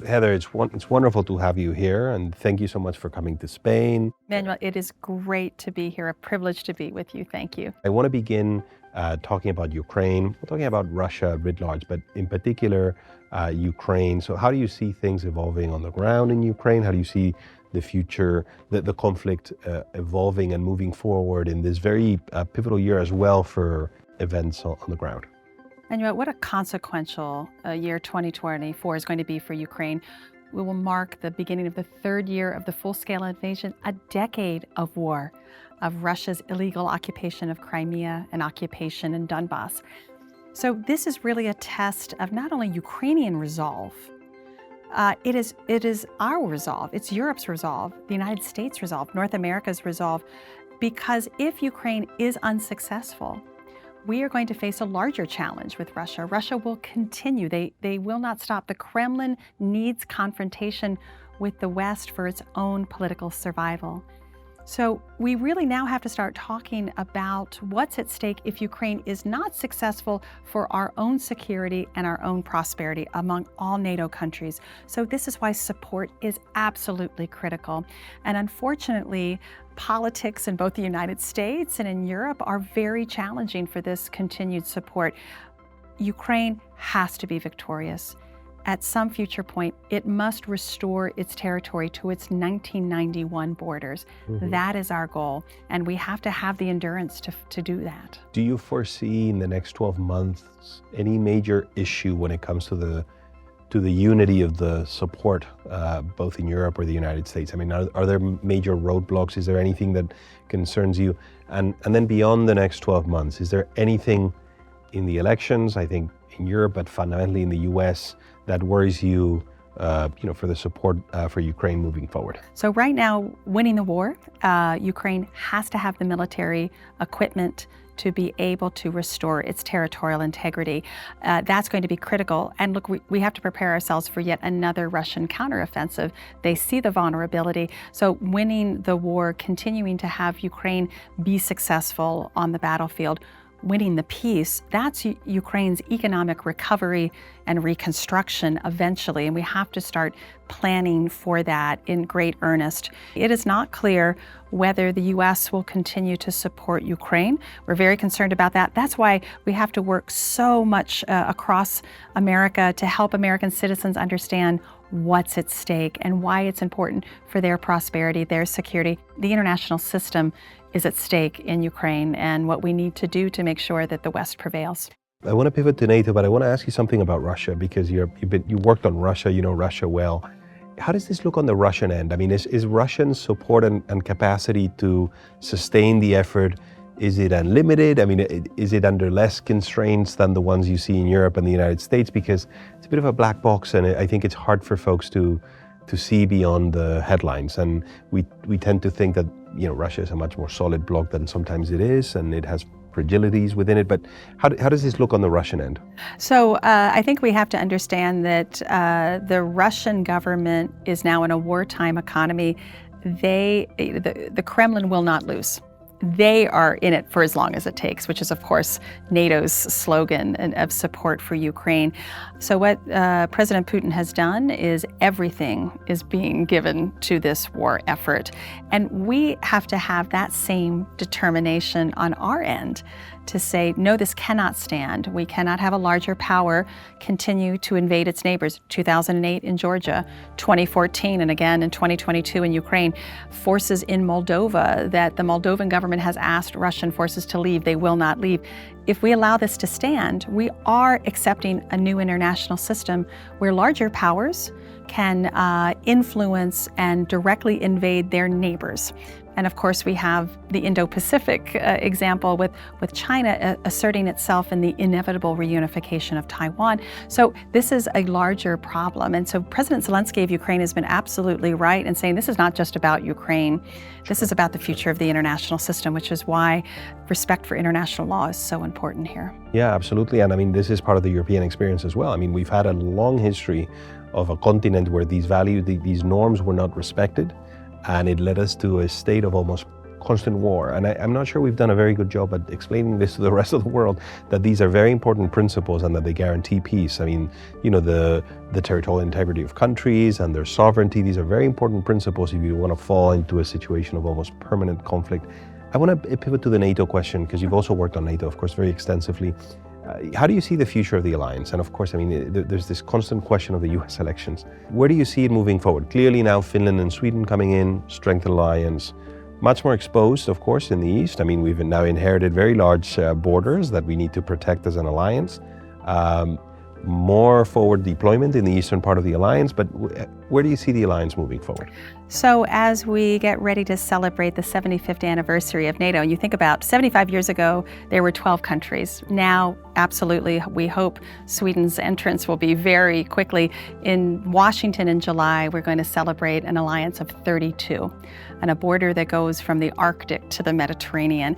Heather, it's wonderful to have you here, and thank you so much for coming to Spain. Manuel, it is great to be here, a privilege to be with you. Thank you. I want to begin talking about Ukraine. We're talking about Russia writ large, but in particular, Ukraine. So how do you see things evolving on the ground in Ukraine? How do you see the future, the conflict evolving and moving forward in this very pivotal year as well for events on the ground? And what a consequential year 2024 is going to be for Ukraine. We will mark the beginning of the third year of the full-scale invasion, a decade of war, of Russia's illegal occupation of Crimea and occupation in Donbass. So this is really a test of not only Ukrainian resolve, it is our resolve, it's Europe's resolve, the United States' resolve, North America's resolve, because if Ukraine is unsuccessful, we are going to face a larger challenge with Russia. Russia will continue. They will not stop. The Kremlin needs confrontation with the West for its own political survival. So we really now have to start talking about what's at stake if Ukraine is not successful for our own security and our own prosperity among all NATO countries. So this is why support is absolutely critical. And unfortunately, politics in both the United States and in Europe are very challenging for this continued support. Ukraine has to be victorious. At some future point, it must restore its territory to its 1991 borders. Mm-hmm. That is our goal, and we have to have the endurance to do that. Do you foresee in the next 12 months any major issue when it comes to the unity of the support, both in Europe or the United States? I mean, are there major roadblocks? Is there anything that concerns you? And then beyond the next 12 months, is there anything in the elections, I think in Europe, but fundamentally in the US, that worries you, for the support for Ukraine moving forward? So right now, winning the war, Ukraine has to have the military equipment to be able to restore its territorial integrity. That's going to be critical. And look, we have to prepare ourselves for yet another Russian counteroffensive. They see the vulnerability. So winning the war, continuing to have Ukraine be successful on the battlefield, winning the peace, that's Ukraine's economic recovery and reconstruction eventually, and we have to start planning for that in great earnest. It is not clear whether the U.S. will continue to support Ukraine. We're very concerned about that. That's why we have to work so much across America to help American citizens understand what's at stake and why it's important for their prosperity, their security. The international system is at stake in Ukraine and what we need to do to make sure that the West prevails. I want to pivot to NATO, but I want to ask you something about Russia because you worked on Russia, you know Russia well. How does this look on the Russian end? I mean, is Russian support and capacity to sustain the effort, is it unlimited? I mean, is it under less constraints than the ones you see in Europe and the United States? Because it's a bit of a black box, and I think it's hard for folks to see beyond the headlines. And we tend to think that, Russia is a much more solid bloc than sometimes it is, and it has fragilities within it. But how does this look on the Russian end? So I think we have to understand that the Russian government is now in a wartime economy. The Kremlin will not lose. They are in it for as long as it takes, which is, of course, NATO's slogan of support for Ukraine. So what President Putin has done is everything is being given to this war effort. And we have to have that same determination on our end to say, no, this cannot stand. We cannot have a larger power continue to invade its neighbors. 2008 in Georgia, 2014, and again in 2022 in Ukraine. Forces in Moldova that the Moldovan government has asked Russian forces to leave. They will not leave. If we allow this to stand, we are accepting a new international system where larger powers can influence and directly invade their neighbors. And of course, we have the Indo-Pacific example with China asserting itself in the inevitable reunification of Taiwan. So this is a larger problem. And so President Zelensky of Ukraine has been absolutely right in saying this is not just about Ukraine. This is about the future of the international system, which is why respect for international law is so important here. Yeah, absolutely. And I mean, this is part of the European experience as well. I mean, we've had a long history of a continent where these values, these norms were not respected. And it led us to a state of almost constant war. And I'm not sure we've done a very good job at explaining this to the rest of the world, that these are very important principles and that they guarantee peace. I mean, the territorial integrity of countries and their sovereignty, these are very important principles if you want to fall into a situation of almost permanent conflict. I want to pivot to the NATO question, because you've also worked on NATO, of course, very extensively. How do you see the future of the alliance? And of course, I mean, there's this constant question of the US elections. Where do you see it moving forward? Clearly now Finland and Sweden coming in, strengthened alliance, much more exposed, of course, in the east. I mean, we've now inherited very large borders that we need to protect as an alliance. More forward deployment in the eastern part of the alliance, but where do you see the alliance moving forward? So as we get ready to celebrate the 75th anniversary of NATO, and you think about 75 years ago, there were 12 countries. Now, absolutely, we hope Sweden's entrance will be very quickly. In Washington in July, we're going to celebrate an alliance of 32 and a border that goes from the Arctic to the Mediterranean.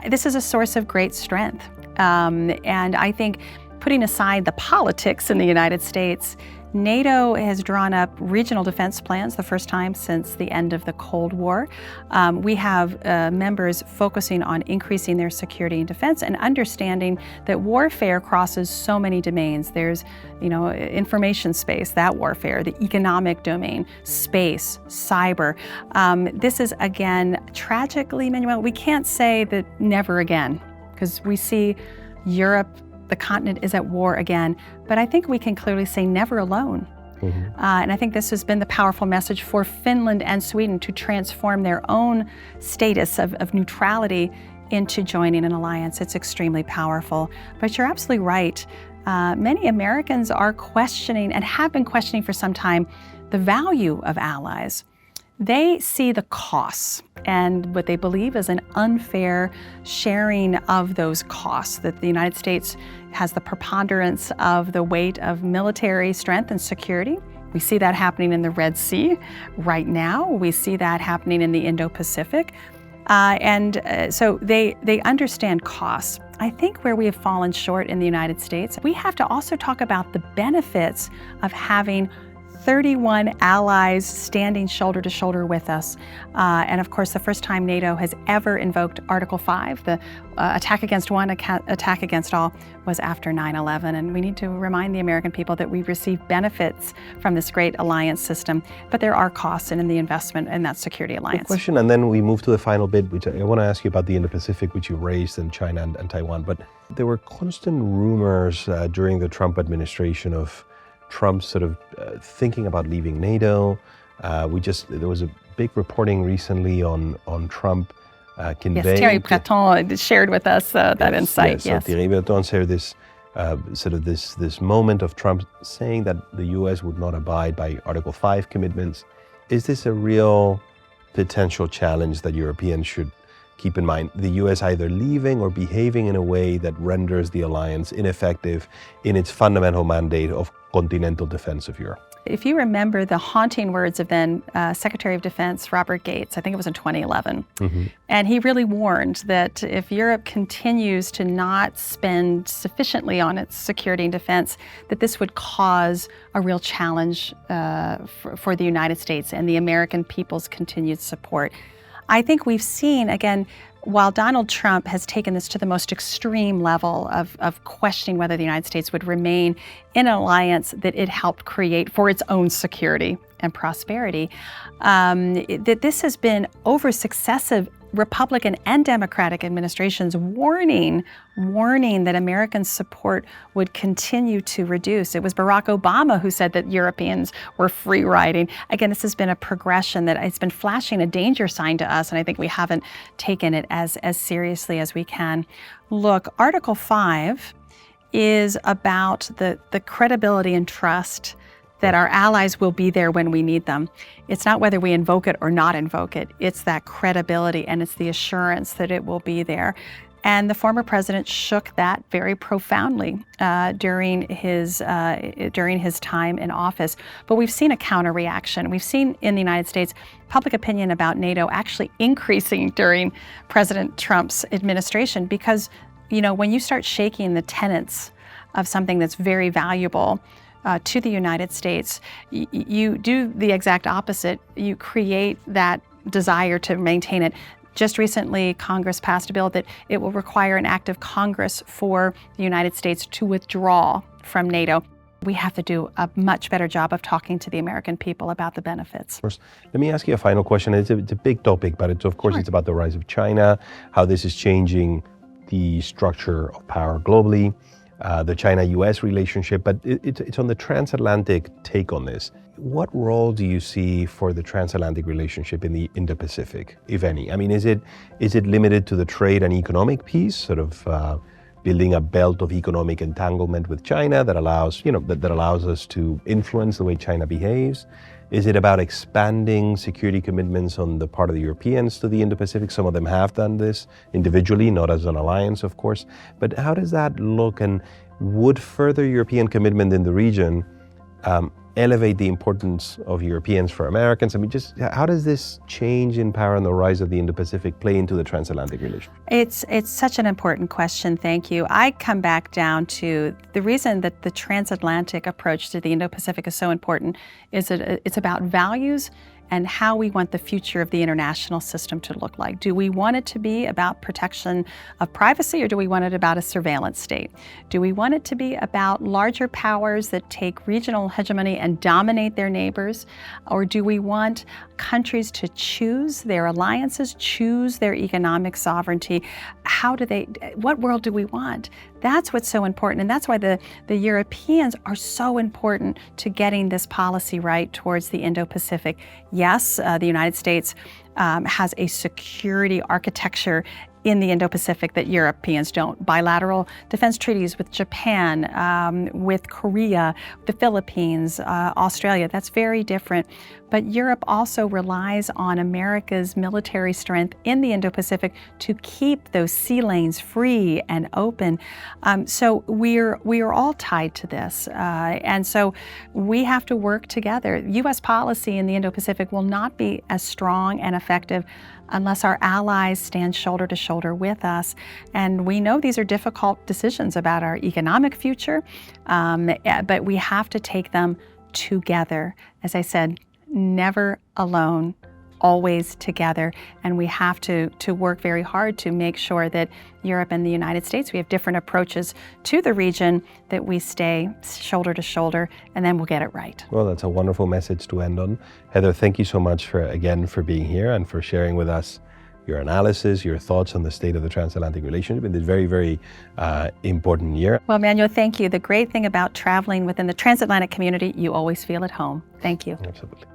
This is a source of great strength. And I think, putting aside the politics in the United States, NATO has drawn up regional defense plans, the first time since the end of the Cold War. We have members focusing on increasing their security and defense and understanding that warfare crosses so many domains. There's, information space, that warfare, the economic domain, space, cyber. This is, again, tragically, Manuel, we can't say that never again, because we see Europe, the continent, is at war again, but I think we can clearly say never alone. Mm-hmm. And I think this has been the powerful message for Finland and Sweden to transform their own status of neutrality into joining an alliance. It's extremely powerful. But you're absolutely right. Many Americans are questioning, and have been questioning for some time, the value of allies. They see the costs and what they believe is an unfair sharing of those costs, that the United States has the preponderance of the weight of military strength and security. We see that happening in the Red Sea right now. We see that happening in the Indo-Pacific. So they understand costs. I think where we have fallen short in the United States, we have to also talk about the benefits of having 31 allies standing shoulder to shoulder with us. And of course, the first time NATO has ever invoked Article 5, the attack against one, attack against all, was after 9/11. And we need to remind the American people that we receive benefits from this great alliance system, but there are costs in the investment in that security alliance. Good question, and then we move to the final bit, which I want to ask you about the Indo-Pacific, which you raised, in China and Taiwan. But there were constant rumors during the Trump administration of Trump sort of thinking about leaving NATO. There was a big reporting recently on Trump conveying. Yes, Thierry Breton shared with us that insight. Yes. So Thierry Breton shared this this moment of Trump saying that the U.S. would not abide by Article 5 commitments. Is this a real potential challenge that Europeans should keep in mind? The U.S. either leaving or behaving in a way that renders the alliance ineffective in its fundamental mandate of continental defense of Europe. If you remember the haunting words of then Secretary of Defense Robert Gates, I think it was in 2011, mm-hmm. and he really warned that if Europe continues to not spend sufficiently on its security and defense, that this would cause a real challenge for the United States and the American people's continued support. I think we've seen, again, while Donald Trump has taken this to the most extreme level of questioning whether the United States would remain in an alliance that it helped create for its own security and prosperity, that this has been over successive Republican and Democratic administrations warning that American support would continue to reduce. It was Barack Obama who said that Europeans were free riding. Again, this has been a progression that it's been flashing a danger sign to us, and I think we haven't taken it as seriously as we can. Look, Article 5 is about the credibility and trust that our allies will be there when we need them. It's not whether we invoke it or not invoke it. It's that credibility and it's the assurance that it will be there. And the former president shook that very profoundly during his time in office. But we've seen a counter-reaction. We've seen in the United States public opinion about NATO actually increasing during President Trump's administration, because, when you start shaking the tenets of something that's very valuable to the United States, you do the exact opposite. You create that desire to maintain it. Just recently, Congress passed a bill that it will require an act of Congress for the United States to withdraw from NATO. We have to do a much better job of talking to the American people about the benefits. Let me ask you a final question. It's a big topic, but it's about the rise of China, how this is changing the structure of power globally, the China-US relationship, but it's on the transatlantic take on this. What role do you see for the transatlantic relationship in the Indo-Pacific, if any? I mean, is it limited to the trade and economic piece, sort of building a belt of economic entanglement with China that allows, that allows us to influence the way China behaves? Is it about expanding security commitments on the part of the Europeans to the Indo-Pacific? Some of them have done this individually, not as an alliance, of course. But how does that look, and would further European commitment in the region elevate the importance of Europeans for Americans? I mean, just how does this change in power and the rise of the Indo-Pacific play into the transatlantic relationship? It's such an important question, thank you. I come back down to the reason that the transatlantic approach to the Indo-Pacific is so important is that it's about values and how we want the future of the international system to look like. Do we want it to be about protection of privacy, or do we want it about a surveillance state? Do we want it to be about larger powers that take regional hegemony and dominate their neighbors? Or do we want countries to choose their alliances, choose their economic sovereignty? What world do we want? That's what's so important, and that's why the Europeans are so important to getting this policy right towards the Indo-Pacific. Yes, the United States has a security architecture in the Indo-Pacific that Europeans don't. Bilateral defense treaties with Japan, with Korea, the Philippines, Australia, that's very different. But Europe also relies on America's military strength in the Indo-Pacific to keep those sea lanes free and open. So we are all tied to this. And so we have to work together. U.S. policy in the Indo-Pacific will not be as strong and effective unless our allies stand shoulder to shoulder with us. And we know these are difficult decisions about our economic future, but we have to take them together. As I said, never alone, always together. And we have to work very hard to make sure that Europe and the United States, we have different approaches to the region, that we stay shoulder to shoulder, and then we'll get it right. Well, that's a wonderful message to end on. Heather, thank you so much for being here and for sharing with us your analysis, your thoughts on the state of the transatlantic relationship in this very, very important year. Well, Manuel, thank you. The great thing about traveling within the transatlantic community, you always feel at home. Thank you. Absolutely.